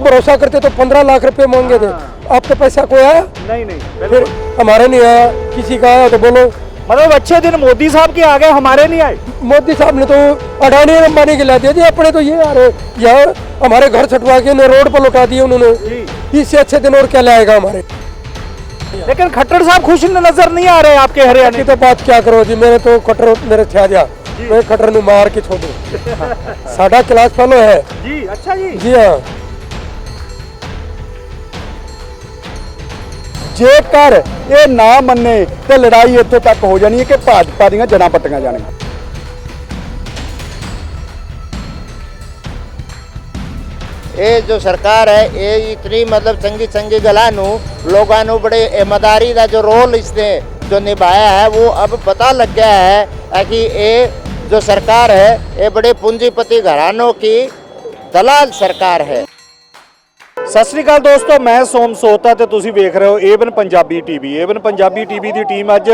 भरोसा करते तो 15 लाख रुपए मांगे थे। आपके पैसा कोई आया? नहीं नहीं, फिर बिल्कुल। हमारे नहीं आया, किसी का आया तो बोलो। मतलब अच्छे दिन मोदी साहब के आ गए, हमारे नहीं आए। मोदी साहब ने तो अडानी अंबानी के ला दिया जी, अपने तो ये आ रहे यहाँ हमारे घर छटवा के रोड पर लौटा दिए उन्होंने। इससे अच्छे दिन और क्या लाएगा हमारे। लेकिन खट्टर साहब खुश नजर नहीं आ रहे आपके हरियाणा की तो बात क्या करो जी, मैंने तो खट्टर मेरे छा दिया, मैं खट्टर ਨੂੰ मार के छोड़ू। साडा क्लास फेलो है जी। अच्छा जी। जी हाँ। ਜੇਕਰ ਇਹ ਨਾ ਮੰਨੇ ਤੇ ਲੜਾਈ ਇੱਥੋਂ ਤੱਕ ਹੋ ਜਾਣੀ ਹੈ ਕਿ ਭਾਜਪਾ ਦੀਆਂ ਜੜ੍ਹਾਂ ਪੱਟੀਆਂ ਜਾਣਗੀਆਂ। ये जो सरकार है ये इतनी मतलब चंगी चंगी गला लोगों ने बड़े ईमानदारी का जो रोल इसने जो निभाया है वो अब पता लग गया है कि ये जो सरकार है ये बड़े पूंजीपति घरानों की दलाल सरकार है। ਸਤਿ ਸ੍ਰੀ ਅਕਾਲ ਦੋਸਤੋ, ਮੈਂ ਸੋਮ ਸੋਤਾ ਤੇ ਤੁਸੀਂ ਵੇਖ ਰਹੇ ਹੋ Avon Punjabi TV. Avon Punjabi TV ਦੀ ਟੀਮ ਅੱਜ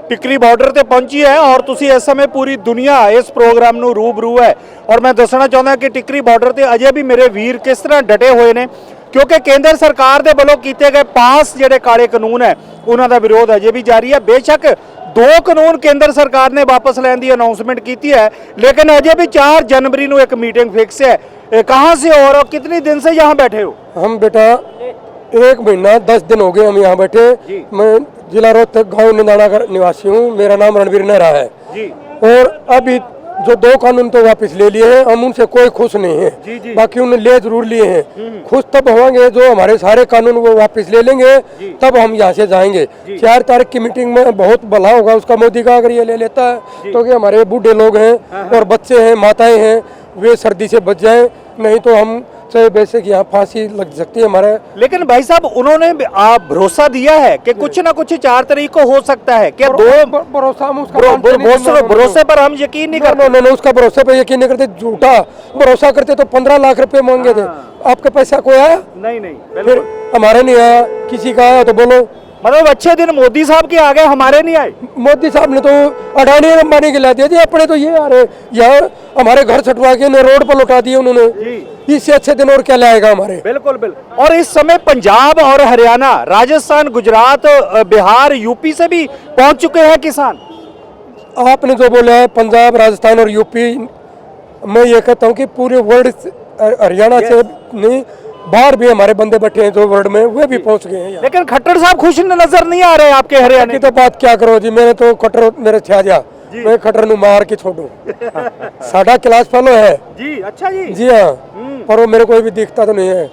ਟਿਕਰੀ ਬਾਰਡਰ ਤੇ ਪਹੁੰਚੀ ਹੈ ਔਰ ਤੁਸੀਂ ਇਸ ਸਮੇਂ ਪੂਰੀ ਦੁਨੀਆ ਇਸ ਪ੍ਰੋਗਰਾਮ ਨੂੰ ਰੂਬਰੂ ਹੈ। ਔਰ ਮੈਂ ਦੱਸਣਾ ਚਾਹੁੰਦਾ ਕਿ ਟਿਕਰੀ ਬਾਰਡਰ ਤੇ ਅਜੇ ਵੀ ਮੇਰੇ ਵੀਰ ਕਿਸ ਤਰ੍ਹਾਂ ਡਟੇ ਹੋਏ ਨੇ, ਕਿਉਂਕਿ ਕੇਂਦਰ ਸਰਕਾਰ ਦੇ ਵੱਲੋਂ ਕੀਤੇ ਗਏ ਪਾਸ ਜਿਹੜੇ ਕਾਲੇ ਕਾਨੂੰਨ ਹੈ ਉਹਨਾਂ ਦਾ ਵਿਰੋਧ ਅਜੇ ਵੀ ਜਾਰੀ ਹੈ। ਬੇਸ਼ੱਕ 2 ਕਾਨੂੰਨ केंद्र सरकार ने वापस लेने की अनाउंसमेंट की है, लेकिन अजय भी 4 जनवरी को एक मीटिंग फिक्स है। कहाँ से हो और कितने दिन से यहाँ बैठे हो? हम बेटा 1 महीना 10 दिन हो गए हम यहाँ बैठे। मैं जिला रोहतक गाँव निंदाना का निवासी हूँ, मेरा नाम रणवीर नेहरा है जी। और अभी जो 2 कानून तो वापस ले लिए हैं, हम उनसे कोई खुश नहीं है जी। बाकी उन्हें ले जरूर लिए हैं। खुश तब होंगे जो हमारे सारे कानून वो वापस ले लेंगे, तब हम यहाँ से जाएंगे। 4 तारीख की मीटिंग में बहुत भला होगा उसका मोदी का अगर ये ले लेता है तो कि हमारे बूढ़े लोग हैं और बच्चे हैं, माताएं हैं, वे सर्दी से बच जाएं, नहीं तो हम चाहे वैसे कि यहाँ फांसी लग सकती है हमारे। लेकिन भाई साहब उन्होंने भरोसा दिया है कि कुछ ना कुछ 4 तारीख को हो सकता है। क्या भरोसे पर हम यकीन नहीं करते? उसका भरोसे पर यकीन नहीं करते, झूठा भरोसा करते तो 15 लाख रुपए मांगे थे। आपके पैसा कोई आया? नहीं नहीं, फिर हमारे नहीं आया, किसी का आया तो बोलो। मतलब अच्छे दिन मोदी साहब के आ गए, हमारे नहीं आए। मोदी साहब ने तो अडानी अंबानी के ला दिया जी, अपने तो ये आ रहे यहाँ हमारे घर छटवा के रोड पर लौटा दिए उन्होंने। इससे अच्छे दिन और क्या लाएगा हमारे। बिल्कुल बिल्कुल। और इस समय पंजाब और हरियाणा, राजस्थान, गुजरात, बिहार, यूपी से भी पहुंच चुके हैं किसान। आपने जो बोला है पंजाब, राजस्थान और यूपी, मैं ये कहता हूँ कि पूरे वर्ल्ड हरियाणा से नहीं बाहर भी हमारे बंदे बैठे हैं जो वर्ल्ड में, वे भी पहुंच गए हैं। लेकिन खट्टर साहब खुश नजर नहीं आ रहे आपके हरियाणा की तो बात क्या करो जी, मैंने तो खट्टर मेरे छा दिया, मैं खट्टर ਨੂੰ मार के छोड़ू। साडा क्लास फेलो है जी। अच्छा जी। जी हाँ, पर वो मेरे को भी दिखता तो नहीं है।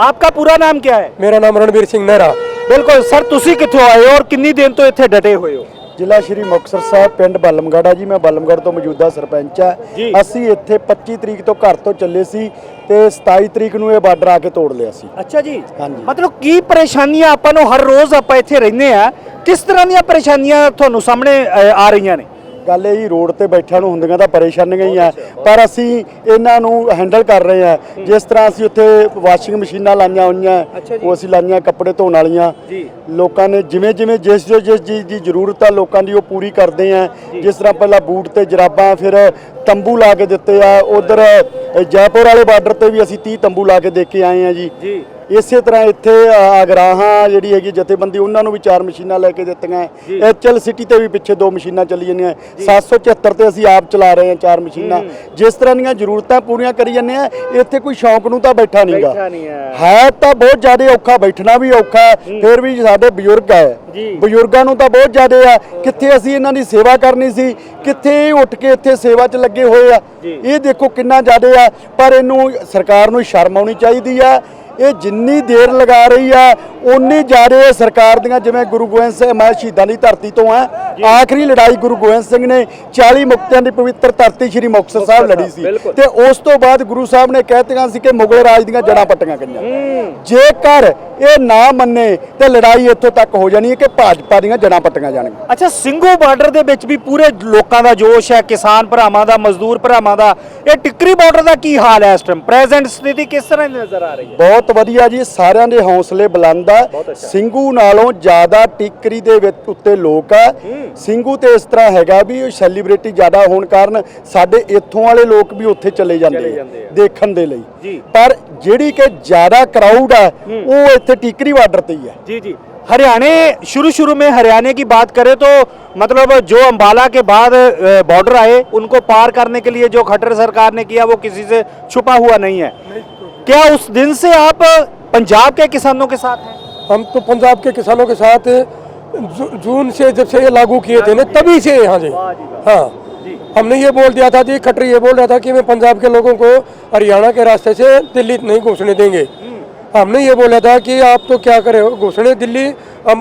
आपका पूरा नाम क्या है? मेरा नाम रणवीर सिंह नेहरा। बिल्कुल सर, ਤੁਸੀਂ ਕਿੱਥੋਂ ਆਏ ਹੋ ਔਰ ਕਿੰਨੀ ਦਿਨ ਤੋਂ ਇੱਥੇ ਡਟੇ ਹੋਏ ਹੋ? ਜ਼ਿਲ੍ਹਾ ਸ਼੍ਰੀ ਮੁਕਤਸਰ ਸਾਹਿਬ, ਪਿੰਡ ਬਲਮਗੜ੍ਹ ਜੀ। ਮੈਂ ਬਲਮਗੜ੍ਹ ਤੋਂ ਮੌਜੂਦਾ ਸਰਪੰਚ ਆ। ਅਸੀਂ ਇੱਥੇ 25 ਤਰੀਕ ਤੋਂ ਘਰ ਤੋਂ ਚੱਲੇ ਸੀ ਤੇ 27 ਤਰੀਕ ਨੂੰ ਇਹ ਬਾਰਡਰ ਆ ਕੇ ਤੋੜ ਲਿਆ ਸੀ। ਅੱਛਾ ਜੀ। ਹਾਂਜੀ। ਮਤਲਬ ਕੀ ਪਰੇਸ਼ਾਨੀਆਂ ਆਪਾਂ ਨੂੰ ਹਰ ਰੋਜ਼ ਆਪਾਂ ਇੱਥੇ ਰਹਿੰਦੇ ਆ, ਕਿਸ ਤਰ੍ਹਾਂ ਦੀਆਂ ਪਰੇਸ਼ਾਨੀਆਂ ਤੁਹਾਨੂੰ ਸਾਹਮਣੇ ਆ ਰਹੀਆਂ ਨੇ? ਗੱਲ ਇਹ ਜੀ, ਰੋਡ ਤੇ ਬੈਠਿਆਂ ਨੂੰ ਹੁੰਦੀਆਂ ਤਾਂ ਪਰੇਸ਼ਾਨੀਆਂ ਹੀ ਆ, ਪਰ ਅਸੀਂ ਇਹਨਾਂ ਨੂੰ ਹੈਂਡਲ ਕਰ ਰਹੇ ਆ। ਜਿਸ ਤਰ੍ਹਾਂ ਅਸੀਂ ਉੱਥੇ ਵਾਸ਼ਿੰਗ ਮਸ਼ੀਨਾਂ ਲਾਈਆਂ ਹੋਈਆਂ, ਉਹ ਅਸੀਂ ਲਾਈਆਂ ਕੱਪੜੇ ਧੋਣ ਵਾਲੀਆਂ। ਲੋਕਾਂ ਨੇ ਜਿਵੇਂ ਜਿਸ ਚੀਜ਼ ਦੀ ਜ਼ਰੂਰਤ ਆ ਲੋਕਾਂ ਦੀ ਉਹ ਪੂਰੀ ਕਰਦੇ ਆ। ਜਿਸ ਤਰ੍ਹਾਂ ਪਹਿਲਾਂ ਬੂਟ ਤੇ ਜਰਾਬਾਂ, ਫਿਰ ਤੰਬੂ ਲਾ ਕੇ ਦਿੱਤੇ ਆ। ਉਧਰ ਜੈਪੁਰ ਵਾਲੇ ਬਾਰਡਰ ਤੇ ਵੀ ਅਸੀਂ 30 ਤੰਬੂ ਲਾ ਕੇ ਦੇ ਕੇ ਆਏ ਆ ਜੀ। ਇਸੇ ਤਰ੍ਹਾਂ ਇੱਥੇ ਆਗਰਾਹਾਂ ਜਿਹੜੀ ਹੈਗੀ ਜਥੇਬੰਦੀ, ਉਹਨਾਂ ਨੂੰ ਵੀ 4 ਮਸ਼ੀਨਾਂ ਲੈ ਕੇ ਦਿੱਤੀਆਂ। HL ਸਿਟੀ ਤੇ ਵੀ ਪਿੱਛੇ 2 ਮਸ਼ੀਨਾਂ ਚੱਲੀ ਜਾਂਦੀਆਂ। 774 ਤੇ ਅਸੀਂ ਆਪ ਚਲਾ ਰਹੇ ਹਾਂ 4 ਮਸ਼ੀਨਾਂ। ਜਿਸ ਤਰ੍ਹਾਂ ਦੀਆਂ ਜ਼ਰੂਰਤਾਂ ਪੂਰੀਆਂ ਕਰੀ ਜਾਂਦੇ ਆ। ਇੱਥੇ ਕੋਈ ਸ਼ੌਂਕ ਨੂੰ ਤਾਂ ਬੈਠਾ ਨਹੀਂਗਾ, ਹੈ ਤਾਂ ਬਹੁਤ ਜ਼ਿਆਦਾ ਔਖਾ, ਬੈਠਣਾ ਵੀ ਔਖਾ। ਫਿਰ ਵੀ ਸਾਡੇ ਬਜ਼ੁਰਗ ਹੈ, ਬਜ਼ੁਰਗਾਂ ਨੂੰ ਤਾਂ ਬਹੁਤ ਜ਼ਿਆਦਾ ਆ। ਕਿੱਥੇ ਅਸੀਂ ਇਹਨਾਂ ਦੀ ਸੇਵਾ ਕਰਨੀ ਸੀ, ਕਿੱਥੇ ਉੱਠ ਕੇ ਇੱਥੇ ਸੇਵਾ 'ਚ ਲੱਗੇ ਹੋਏ ਆ। ਇਹ ਦੇਖੋ ਕਿੰਨਾ ਜ਼ਿਆਦਾ ਆ, ਪਰ ਇਹਨੂੰ ਸਰਕਾਰ ਨੂੰ ਸ਼ਰਮ ਆਉਣੀ ਚਾਹੀਦੀ ਆ। ਇਹ ਜਿੰਨੀ ਦੇਰ ਲਗਾ ਰਹੀ ਆ ਉਨੀ ਜ਼ਿਆਦਾ ਸਰਕਾਰ ਦੀਆਂ, ਜਿਵੇਂ ਗੁਰੂ ਗੋਬਿੰਦ ਸਿੰਘ, ਮੈਂ ਸ਼ਹੀਦਾਂ ਦੀ ਧਰਤੀ ਤੋਂ ਆ। ਆਖਰੀ ਲੜਾਈ ਗੁਰੂ ਗੋਬਿੰਦ ਸਿੰਘ ਨੇ 40 ਮੁਕਤਿਆਂ ਦੀ ਪਵਿੱਤਰ ਧਰਤੀ ਸ਼੍ਰੀ ਮੁਕਤਸਰ ਸਾਹਿਬ ਲੜੀ ਸੀ ਤੇ ਉਸ ਤੋਂ ਬਾਅਦ ਗੁਰੂ ਸਾਹਿਬ ਨੇ ਕਹਿਤੀਆਂ ਸੀ ਕਿ ਮੁਗਲ ਰਾਜ ਦੀਆਂ ਜੜ੍ਹਾਂ ਪੱਟੀਆਂ ਗਈਆਂ। ਜੇਕਰ ਇਹ ਨਾ ਮੰਨੇ ਤੇ ਲੜਾਈ ਇੱਥੋਂ ਤੱਕ ਹੋ ਜਾਣੀ ਹੈ ਕਿ ਭਾਜਪਾ ਦੀਆਂ ਜੜ੍ਹਾਂ ਪੱਟੀਆਂ ਜਾਣਗੀਆਂ। ਅੱਛਾ, ਸਿੰਘੂ ਬਾਰਡਰ ਦੇ ਵਿੱਚ ਵੀ ਪੂਰੇ ਲੋਕਾਂ ਦਾ ਜੋਸ਼ ਹੈ, ਕਿਸਾਨ ਭਰਾਵਾਂ ਦਾ, ਮਜ਼ਦੂਰ ਭਰਾਵਾਂ ਦਾ। ਇਹ ਟਿਕਰੀ ਬਾਰਡਰ ਦਾ ਕੀ ਹਾਲ ਹੈ ਇਸ ਟਾਈਮ? ਪ੍ਰੈਜ਼ੈਂਟ ਸਥਿਤੀ ਕਿਸ ਤਰ੍ਹਾਂ ਨਜ਼ਰ ਆ ਰਹੀ ਹੈ? ਬਹੁਤ ਬਹੁਤ ਵਧੀਆ ਜੀ, ਸਾਰਿਆਂ ਦੇ ਹੌਸਲੇ ਬੁਲੰਦ ਆ। ਸਿੰਘੂ ਨਾਲੋਂ ਜ਼ਿਆਦਾ ਟਿੱਕਰੀ ਦੇ ਵਿੱਚ ਉੱਤੇ ਲੋਕ ਆ। ਸਿੰਘੂ ਤੇ ਇਸ ਤਰ੍ਹਾਂ ਹੈਗਾ ਵੀ ਸੈਲੀਬ੍ਰਿਟੀ ਜ਼ਿਆਦਾ ਹੋਣ ਕਾਰਨ ਸਾਡੇ ਇੱਥੋਂ ਵਾਲੇ ਲੋਕ ਵੀ ਉੱਥੇ ਚਲੇ ਜਾਂਦੇ ਆ ਦੇਖਣ ਦੇ ਲਈ, ਪਰ ਜਿਹੜੀ ਕਿ ਜ਼ਿਆਦਾ ਕਰਾਊਡ ਆ ਉਹ ਇੱਥੇ ਟਿੱਕਰੀ ਬਾਰਡਰ ਤੇ ਹੀ ਹੈ। जी हरियाणा शुरू में हरियाणा की बात करें तो मतलब जो अंबाला के बाद बॉर्डर आए उनको पार करने के लिए जो खट्टर सरकार ने किया वो किसी से छुपा हुआ नहीं है। क्या उस दिन से आप पंजाब के किसानों के साथ हैं? हम तो पंजाब के किसानों के साथ जून से जब से ये लागू किए थे ना तभी से यहाँ से। हाँ, हमने ये बोल दिया था जी, खट्टर ये बोल रहा था कि मैं पंजाब के लोगों को हरियाणा के रास्ते से दिल्ली नहीं घुसने देंगे। हमने ये बोला था कि आप तो क्या करें घुसने दिल्ली, हम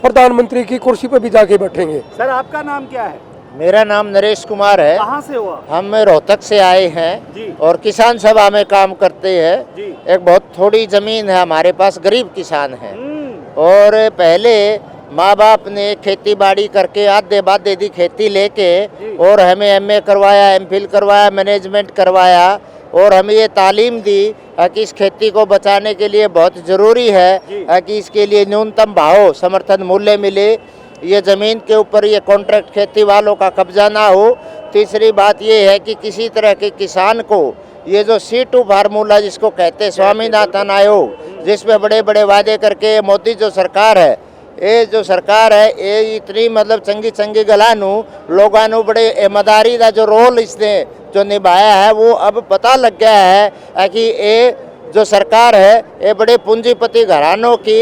प्रधानमंत्री की कुर्सी पर भी जाके बैठेंगे। सर आपका नाम क्या है? मेरा नाम नरेश कुमार है। कहाँ से हुआ? हम रोहतक से आए हैं जी। और किसान सभा में काम करते हैं जी। एक बहुत थोड़ी जमीन है हमारे पास, गरीब किसान है और पहले माँ बाप ने खेती बाड़ी करके आधे बाधे दी खेती लेके और हमें एमए करवाया, एमफिल करवाया, मैनेजमेंट करवाया और हमें ये तालीम दी कि इस खेती को बचाने के लिए बहुत ज़रूरी है कि इसके लिए न्यूनतम भाव समर्थन मूल्य मिले, ये ज़मीन के ऊपर ये कॉन्ट्रैक्ट खेती वालों का कब्जा ना हो। तीसरी बात ये है कि किसी तरह के किसान को ये जो C2 फार्मूला जिसको कहते हैं स्वामीनाथन आयोग, जिसमें बड़े बड़े वादे करके मोदी जो सरकार है, ये जो सरकार है ये इतनी मतलब चंगी चंगी गलानू लोगों नू बड़े ईमानदारी का जो रोल इसने जो निभाया है वो अब पता लग गया है कि ये जो सरकार है ये बड़े पूंजीपति घरानों की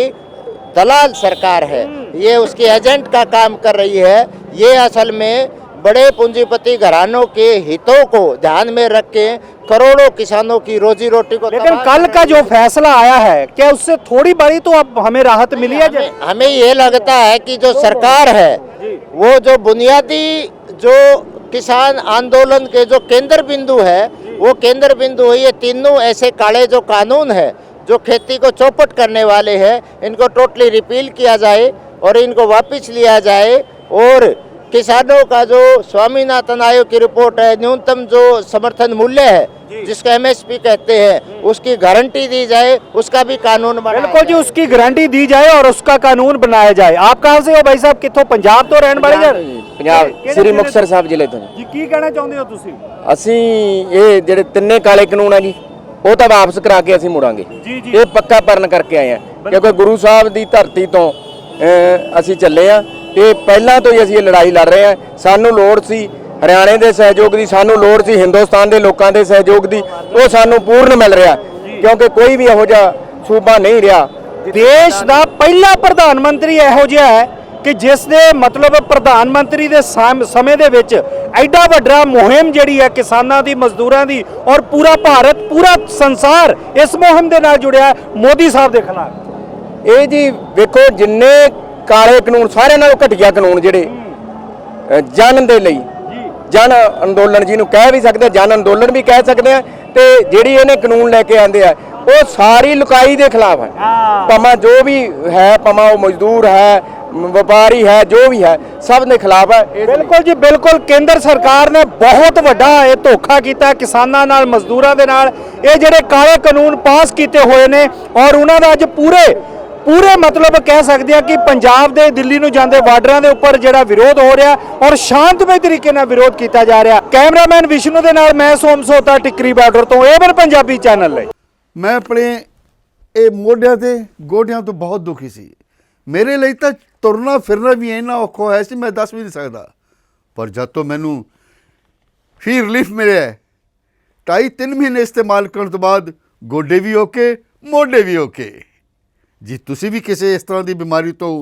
दलाल सरकार है, ये उसके एजेंट का काम कर रही है। ये असल में बड़े पूंजीपति घरानों के हितों को ध्यान में रख के करोड़ों किसानों की रोजी रोटी को। लेकिन कल का जो फैसला आया है क्या उससे थोड़ी बड़ी तो अब हमें राहत मिली है? हमें ये लगता है कि जो सरकार है वो जो बुनियादी जो किसान आंदोलन के जो केंद्र बिंदु है वो केंद्र बिंदु है। ये तीनों ऐसे काले जो कानून है जो खेती को चौपट करने वाले हैं, इनको टोटली रिपील किया जाए और इनको वापस लिया जाए और किसानों का जो स्वामीनाथन आयोग की रिपोर्ट है न्यूनतम जो समर्थन मूल्य है जिसको MSP कहते हैं उसकी गारंटी दी जाए, उसका भी कानून बनाया बिल्कुल जी, उसकी गारंटी दी जाए और उसका कानून बनाया जाए। आप कहाँ से हो भाई साहब? कितों? पंजाब तो रहने वाले जन? ਪੰਜਾਬ ਸ੍ਰੀ ਮੁਕਤਸਰ ਸਾਹਿਬ ਜ਼ਿਲ੍ਹੇ ਤੋਂ ਜੀ ਕੀ ਕਹਿਣਾ ਚਾਹੁੰਦੇ ਹੋ ਤੁਸੀਂ? ਅਸੀਂ ਇਹ ਜਿਹੜੇ ਤਿੰਨੇ ਕਾਲੇ ਕਾਨੂੰਨ ਆ ਜੀ ਉਹ ਤਾਂ ਵਾਪਸ ਕਰਾ ਕੇ ਅਸੀਂ ਮੁੜਾਂਗੇ। ਇਹ ਪੱਕਾ ਪਰਨ ਕਰਕੇ ਆਏ ਆ ਕਿਉਂਕਿ ਗੁਰੂ ਸਾਹਿਬ ਦੀ ਧਰਤੀ ਤੋਂ ਅਸੀਂ ਚੱਲੇ ਆ ਤੇ ਪਹਿਲਾਂ ਤੋਂ ਹੀ ਅਸੀਂ ਇਹ ਲੜਾਈ ਲੜ ਰਹੇ ਆ। ਸਾਨੂੰ ਲੋੜ ਸੀ ਹਰਿਆਣੇ ਦੇ ਸਹਿਯੋਗ ਦੀ, ਸਾਨੂੰ ਲੋੜ ਸੀ ਹਿੰਦੁਸਤਾਨ ਦੇ ਲੋਕਾਂ ਦੇ ਸਹਿਯੋਗ ਦੀ, ਉਹ ਸਾਨੂੰ ਪੂਰਨ ਮਿਲ ਰਿਹਾ ਕਿਉਂਕਿ ਕੋਈ ਵੀ ਇਹੋ ਜਿਹਾ ਸੂਬਾ ਨਹੀਂ ਰਿਹਾ। ਦੇਸ਼ ਦਾ ਪਹਿਲਾ ਪ੍ਰਧਾਨ ਮੰਤਰੀ ਇਹੋ ਜਿਹਾ ਹੈ ਕਿ ਜਿਸ ਦੇ ਮਤਲਬ ਪ੍ਰਧਾਨ ਮੰਤਰੀ ਦੇ ਸਮੇਂ ਦੇ ਵਿੱਚ ਐਡਾ ਵੱਡਾ ਮੁਹਿੰਮ ਜਿਹੜੀ ਹੈ ਕਿਸਾਨਾਂ ਦੀ, ਮਜ਼ਦੂਰਾਂ ਦੀ ਔਰ ਪੂਰਾ ਭਾਰਤ, ਪੂਰਾ ਸੰਸਾਰ ਇਸ ਮੁਹਿੰਮ ਦੇ ਨਾਲ ਜੁੜਿਆ ਮੋਦੀ ਸਾਹਿਬ ਦੇ ਖਿਲਾਫ। ਇਹ ਜੀ ਵੇਖੋ ਜਿੰਨੇ ਕਾਲੇ ਕਾਨੂੰਨ ਸਾਰਿਆਂ ਨਾਲੋਂ ਘਟੀਆ ਕਾਨੂੰਨ ਜਿਹੜੇ ਜਨ ਦੇ ਲਈ ਜਨ ਅੰਦੋਲਨ ਜਿਹਨੂੰ ਕਹਿ ਵੀ ਸਕਦੇ, ਜਨ ਅੰਦੋਲਨ ਵੀ ਕਹਿ ਸਕਦੇ ਆ, ਤੇ ਜਿਹੜੀ ਇਹਨੇ ਕਾਨੂੰਨ ਲੈ ਕੇ ਆਂਦੇ ਆ ਉਹ ਸਾਰੀ ਲੁਕਾਈ ਦੇ ਖਿਲਾਫ ਹੈ। ਭਾਵੇਂ ਜੋ ਵੀ ਹੈ, ਭਾਵੇਂ ਉਹ ਮਜ਼ਦੂਰ ਹੈ, ਵਪਾਰੀ ਹੈ, ਜੋ ਵੀ ਹੈ, ਸਭ ਦੇ ਖਿਲਾਫ ਹੈ। ਬਿਲਕੁਲ ਜੀ ਬਿਲकुल, ਕੇਂਦਰ ਸਰਕਾਰ ਨੇ ਬਹੁਤ ਵੱਡਾ ਇਹ ਧੋਖਾ ਕੀਤਾ ਕਿਸਾਨਾਂ ਨਾਲ, ਮਜ਼ਦੂਰਾਂ ਦੇ ਨਾਲ। ਇਹ ਜਿਹੜੇ ਕਾਲੇ ਕਾਨੂੰਨ ਪਾਸ ਕੀਤੇ ਹੋਏ ਨੇ ਔਰ ਉਹਨਾਂ ਦਾ ਅੱਜ ਪੂਰੇ ਮਤਲਬ ਕਹਿ ਸਕਦੇ ਆ ਕਿ ਪੰਜਾਬ ਦੇ ਦਿੱਲੀ ਨੂੰ ਜਾਂਦੇ ਬਾਰਡਰਾਂ ਦੇ ਉੱਪਰ ਜਿਹੜਾ ਵਿਰੋਧ ਹੋ ਰਿਹਾ ਔਰ ਸ਼ਾਂਤਮਈ ਤਰੀਕੇ ਨਾਲ ਵਿਰੋਧ ਕੀਤਾ ਜਾ ਰਿਹਾ। ਕੈਮਰਾਮੈਨ ਵਿਸ਼ਨੂੰ ਦੇ ਨਾਲ ਮੈਂ ਸੋਮ ਸੋਤਾ, ਟਿੱਕਰੀ ਬਾਰਡਰ ਤੋਂ, ਏਵਨ ਪੰਜਾਬੀ ਚੈਨਲ ਲਈ। ਮੈਂ ਆਪਣੇ ਇਹ ਮੋਢਿਆਂ ਤੇ ਗੋਡਿਆਂ ਤੋਂ ਬਹੁਤ ਦੁਖੀ ਸੀ। ਮੇਰੇ ਲਈ ਤਾਂ ਤੁਰਨਾ ਫਿਰਨਾ ਵੀ ਇੰਨਾ ਔਖਾ ਹੋਇਆ ਸੀ ਮੈਂ ਦੱਸ ਵੀ ਨਹੀਂ ਸਕਦਾ। ਪਰ ਜਦ ਤੋਂ ਮੈਨੂੰ ਫੀ ਰਿਲੀਫ ਮਿਲਿਆ 2.5-3 ਮਹੀਨੇ ਇਸਤੇਮਾਲ ਕਰਨ ਤੋਂ ਬਾਅਦ ਗੋਡੇ ਵੀ ਓਕੇ, ਮੋਢੇ ਵੀ ਓਕੇ। ਜੀ ਤੁਸੀਂ ਵੀ ਕਿਸੇ ਇਸ ਤਰ੍ਹਾਂ ਦੀ ਬਿਮਾਰੀ ਤੋਂ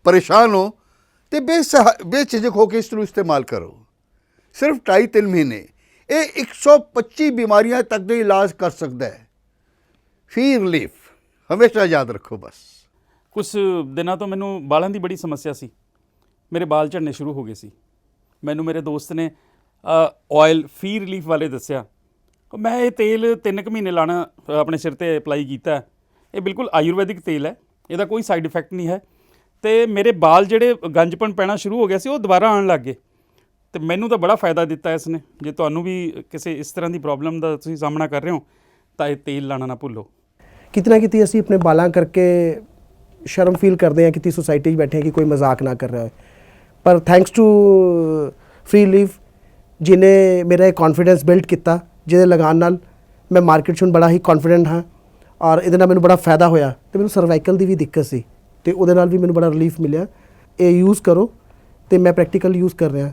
ਪਰੇਸ਼ਾਨ ਹੋ ਤੇ ਬੇਝਿਜਕ ਹੋ ਕੇ ਇਸ ਨੂੰ ਇਸਤੇਮਾਲ ਕਰੋ। ਸਿਰਫ 2.5-3 ਮਹੀਨੇ ਇਹ 125 ਬਿਮਾਰੀਆਂ ਤੱਕ ਦਾ ਇਲਾਜ ਕਰ ਸਕਦਾ ਹੈ। ਫੀ ਰਿਲੀਫ ਹਮੇਸ਼ਾ ਯਾਦ ਰੱਖੋ। ਬਸ ਕੁਝ ਦਿਨਾਂ ਤੋਂ ਮੈਨੂੰ ਬਾਲਾਂ ਦੀ ਬੜੀ ਸਮੱਸਿਆ ਸੀ, ਮੇਰੇ ਬਾਲ ਝੜਨੇ ਸ਼ੁਰੂ ਹੋ ਗਏ ਸੀ। ਮੈਨੂੰ ਮੇਰੇ ਦੋਸਤ ਨੇ ਆਇਲ ਫੀ ਰਿਲੀਫ ਵਾਲੇ ਦੱਸਿਆ। ਮੈਂ ਇਹ ਤੇਲ 3 ਮਹੀਨੇ ਲਾਣਾ ਆਪਣੇ ਸਿਰ ਤੇ ਅਪਲਾਈ ਕੀਤਾ। ਇਹ ਬਿਲਕੁਲ ਆਯੁਰਵੈਦਿਕ ਤੇਲ ਹੈ, ਇਹਦਾ ਕੋਈ ਸਾਈਡ ਇਫੈਕਟ ਨਹੀਂ ਹੈ ਤੇ ਮੇਰੇ ਬਾਲ ਜਿਹੜੇ ਗੰਜਪਣ ਪੈਣਾ ਸ਼ੁਰੂ ਹੋ ਗਿਆ ਸੀ ਉਹ ਦੁਬਾਰਾ ਆਉਣ ਲੱਗ ਗਏ ਤੇ ਮੈਨੂੰ ਤਾਂ ਬੜਾ ਫਾਇਦਾ ਦਿੱਤਾ ਇਸ ਨੇ। ਜੇ ਤੁਹਾਨੂੰ ਵੀ ਕਿਸੇ ਇਸ ਤਰ੍ਹਾਂ ਦੀ ਪ੍ਰੋਬਲਮ ਦਾ ਤੁਸੀਂ ਸਾਹਮਣਾ ਕਰ ਰਹੇ ਹੋ ਤਾਂ ਇਹ ਤੇਲ ਲਾਣਾ ਨਾ ਭੁੱਲੋ। ਕਿਤੇ ਨਾ ਕਿਤੇ ਅਸੀਂ ਆਪਣੇ ਬਾਲਾਂ ਕਰਕੇ ਸ਼ਰਮ ਫੀਲ ਕਰਦੇ ਹਾਂ ਕਿਤੇ ਸੁਸਾਇਟੀ 'ਚ ਬੈਠੇ ਹਾਂ ਕਿ ਕੋਈ ਮਜ਼ਾਕ ਨਾ ਕਰ ਰਿਹਾ ਹੋਏ, ਪਰ ਥੈਂਕਸ ਟੂ ਫ੍ਰੀ ਲੀਵ ਜਿਹਨੇ ਮੇਰਾ ਇਹ ਕੌਨਫੀਡੈਂਸ ਬਿਲਡ ਕੀਤਾ, ਜਿਹਦੇ ਲਗਾਉਣ ਨਾਲ ਮੈਂ ਮਾਰਕੀਟ 'ਚ ਹੁਣ ਬੜਾ ਹੀ ਕੌਨਫੀਡੈਂਟ ਹਾਂ ਔਰ ਇਹਦੇ ਨਾਲ ਮੈਨੂੰ ਬੜਾ ਫਾਇਦਾ ਹੋਇਆ। ਤੇ ਮੈਨੂੰ ਸਰਵਾਈਕਲ ਦੀ ਵੀ ਦਿੱਕਤ ਸੀ ਤੇ ਉਹਦੇ ਨਾਲ ਵੀ ਮੈਨੂੰ ਬੜਾ ਰਿਲੀਫ ਮਿਲਿਆ। ਇਹ ਯੂਜ਼ ਕਰੋ ਤੇ ਮੈਂ ਪ੍ਰੈਕਟੀਕਲ ਯੂਜ਼ ਕਰ ਰਿਹਾ।